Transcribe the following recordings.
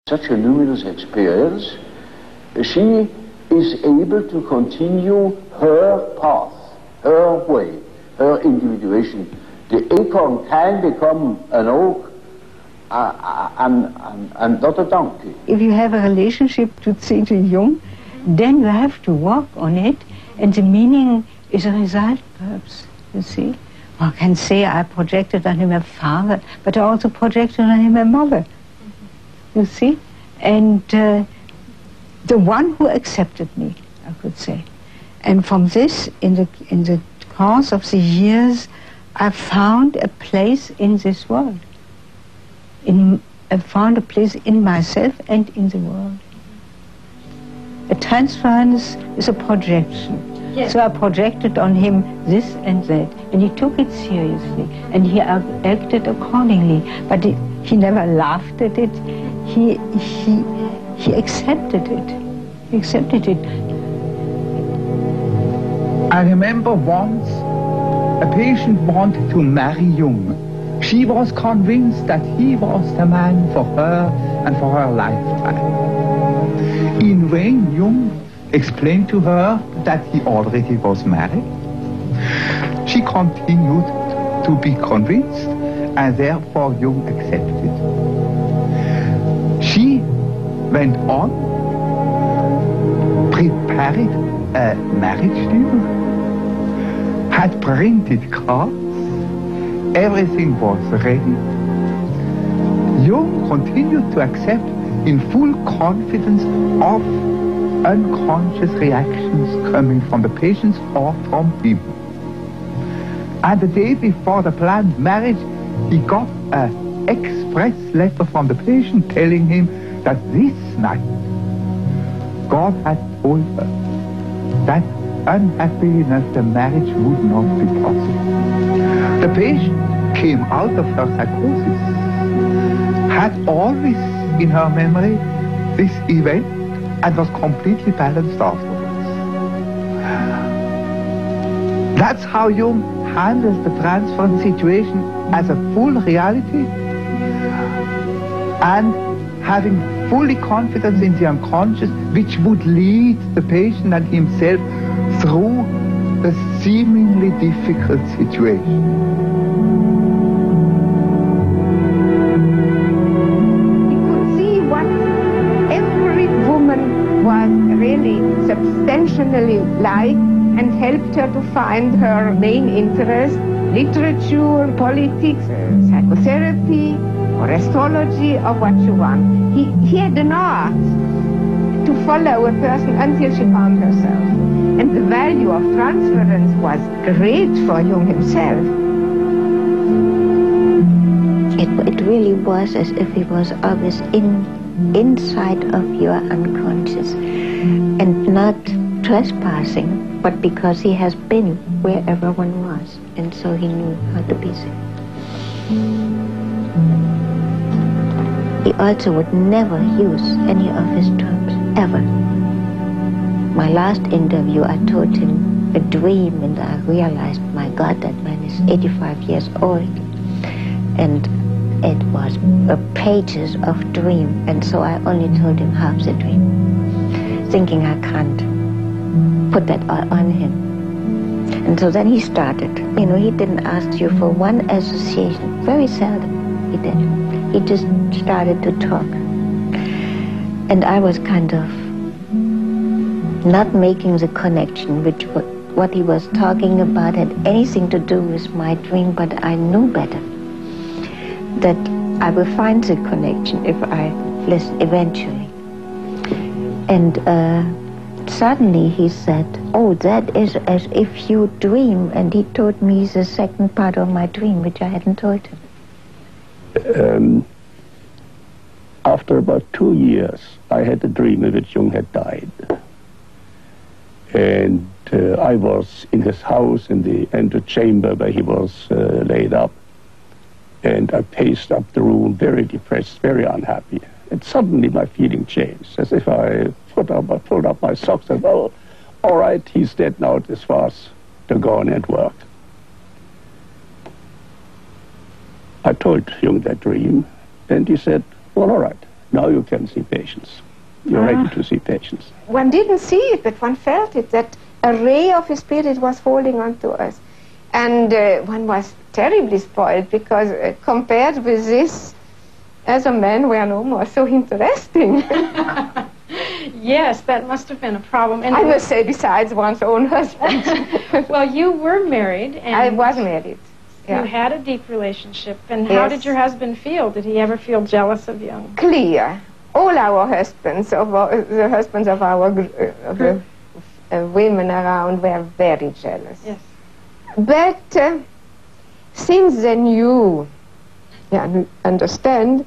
Such a luminous experience, she is able to continue her path, her way, her individuation. The acorn can become an oak and not a donkey. If you have a relationship to C.G. Jung, then you have to work on it, and the meaning is a result, perhaps, you see. One can say I projected on him a father, but I also projected on him a mother, you see. And the one who accepted me, I could say. And from this, in the course of the years, I found a place in this world. I found a place in myself and in the world. A transference is a projection. Yes. So I projected on him this and that, and he took it seriously, and he acted accordingly. But he never laughed at it. He accepted it. He accepted it. I remember once a patient wanted to marry Jung. She was convinced that he was the man for her and for her lifetime. In vain, Jung explained to her that he already was married. She continued to be convinced, and therefore Jung accepted. She went on, prepared a marriage deal, had printed cards, everything was ready. Jung continued to accept in full confidence of unconscious reactions coming from the patients or from him. And the day before the planned marriage, he got an express letter from the patient telling him that this night God had told her that unhappiness, the marriage would not be possible. The patient came out of her psychosis, had always in her memory this event, and was completely balanced afterwards. That's how Jung handles the transference situation as a full reality, and having fully confidence in the unconscious, which would lead the patient and himself through the seemingly difficult situation. You could see what every woman was really substantially like, and helped her to find her main interest: literature, politics, psychotherapy, or astrology, or what you want. He had an art to follow a person until she found herself. And the value of transference was great for Jung himself. It really was as if he was always inside of your unconscious, and not trespassing, but because he has been where everyone was, and so he knew how to be there. He also would never use any of his terms, ever. My last interview, I told him a dream, and I realized, my God, that man is 85 years old. And it was pages of dream, and so I only told him half the dream, thinking I can't put that on him. And so then he started. You know, he didn't ask you for one association. Very seldom he did. He just started to talk. And I was kind of not making the connection, which what he was talking about had anything to do with my dream, but I knew better that I will find the connection if I listen eventually. And suddenly he said, "Oh, that is as if you dream," and he told me the second part of my dream, which I hadn't told him. After about 2 years, I had a dream in which Jung had died. And I was in his house in the antechamber where he was laid up. And I paced up the room, very depressed, very unhappy. And suddenly my feeling changed, as if I pulled up my socks and, well, all right, he's dead now, it is for us to go on and work. I told Jung that dream, and he said, well, all right, Now you can see patients. You're ready to see patients. One didn't see it, but one felt it, that a ray of his spirit was falling onto us. And one was terribly spoiled, because compared with this, as a man, we are no more so interesting. Yes, that must have been a problem. And I must say, besides one's own husband. Well, you were married. And I was married. You had a deep relationship. And how did your husband feel? Did he ever feel jealous of you? Clear. All our husbands, the husbands of our women around, were very jealous. Yes. But since they knew, understand,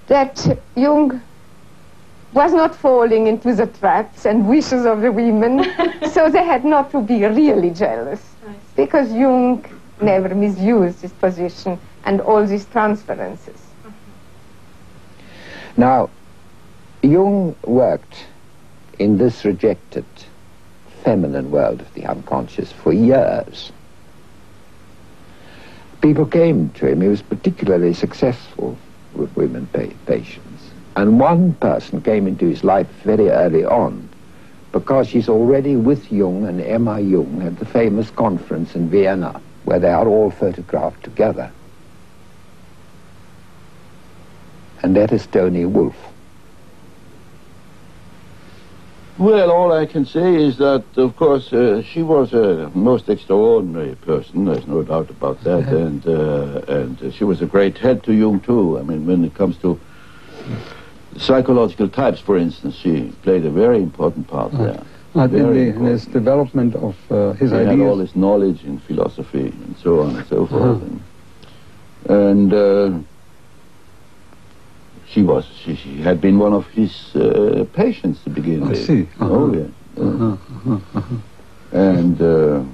that Jung was not falling into the traps and wishes of the women, so they had not to be really jealous, because Jung never misused his position and all these transferences. Now, Jung worked in this rejected feminine world of the unconscious for years. People came to him. He was particularly successful with women patients. And one person came into his life very early on, because she's already with Jung and Emma Jung at the famous conference in Vienna, where they are all photographed together. And that is Tony Wolff. Well, all I can say is that, of course, she was a most extraordinary person. There's no doubt about that, and she was a great head to Jung too. I mean, when it comes to psychological types, for instance, she played a very important part there. In his development of his ideas. He had all this knowledge in philosophy and so on and so forth, and she had been one of his patients to begin with. I see. Oh, yeah. And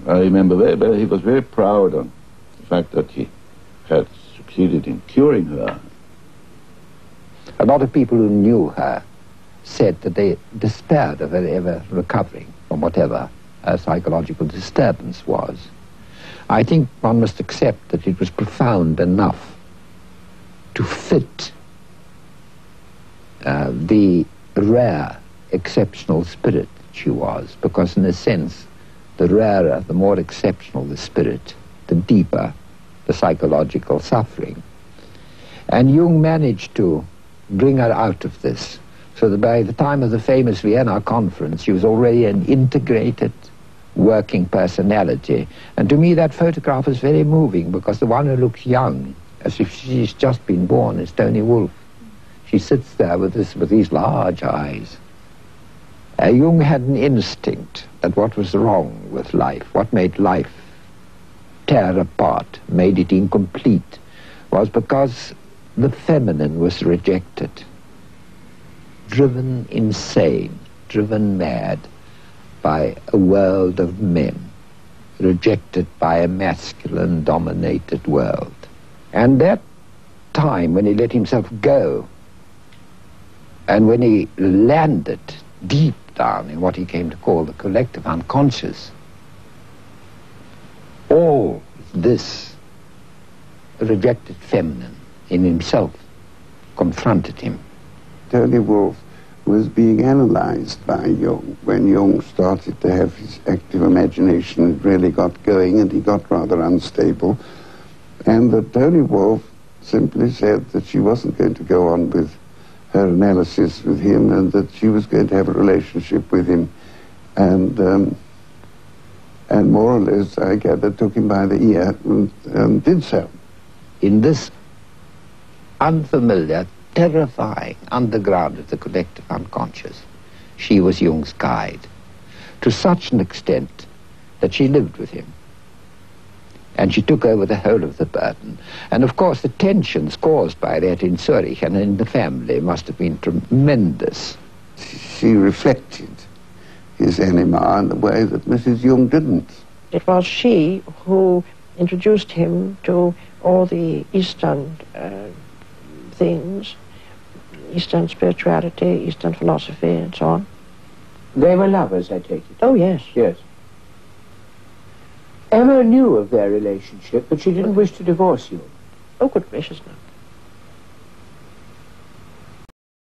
I remember he was very proud of the fact that he had succeeded in curing her. A lot of people who knew her said that they despaired of her ever recovering from whatever her psychological disturbance was. I think one must accept that it was profound enough to fit the rare, exceptional spirit she was, because in a sense, the rarer, the more exceptional the spirit, the deeper the psychological suffering. And Jung managed to bring her out of this, so that by the time of the famous Vienna conference, she was already an integrated working personality. And to me, that photograph is very moving, because the one who looks young, as if she's just been born, is Tony Wolff. She sits there with these large eyes. Jung had an instinct that what was wrong with life, what made life tear apart, made it incomplete, was because the feminine was rejected, driven insane, driven mad by a world of men, rejected by a masculine-dominated world. And that time when he let himself go, and when he landed deep down in what he came to call the collective unconscious, all this rejected feminine in himself confronted him. Tony Wolff was being analyzed by Jung. When Jung started to have his active imagination, it really got going, and he got rather unstable. And that Tony Wolff simply said that she wasn't going to go on with her analysis with him, and that she was going to have a relationship with him, and more or less, I gather, took him by the ear and did so. In this unfamiliar, terrifying underground of the collective unconscious, she was Jung's guide, to such an extent that she lived with him. And she took over the whole of the burden. And of course the tensions caused by that in Zurich and in the family must have been tremendous. She reflected his anima in the way that Mrs. Jung didn't. It was she who introduced him to all the Eastern things, Eastern spirituality, Eastern philosophy, and so on. They were lovers, I take it? Oh, yes. Yes. Emma knew of their relationship, but she didn't wish to divorce you. Oh, good gracious, no.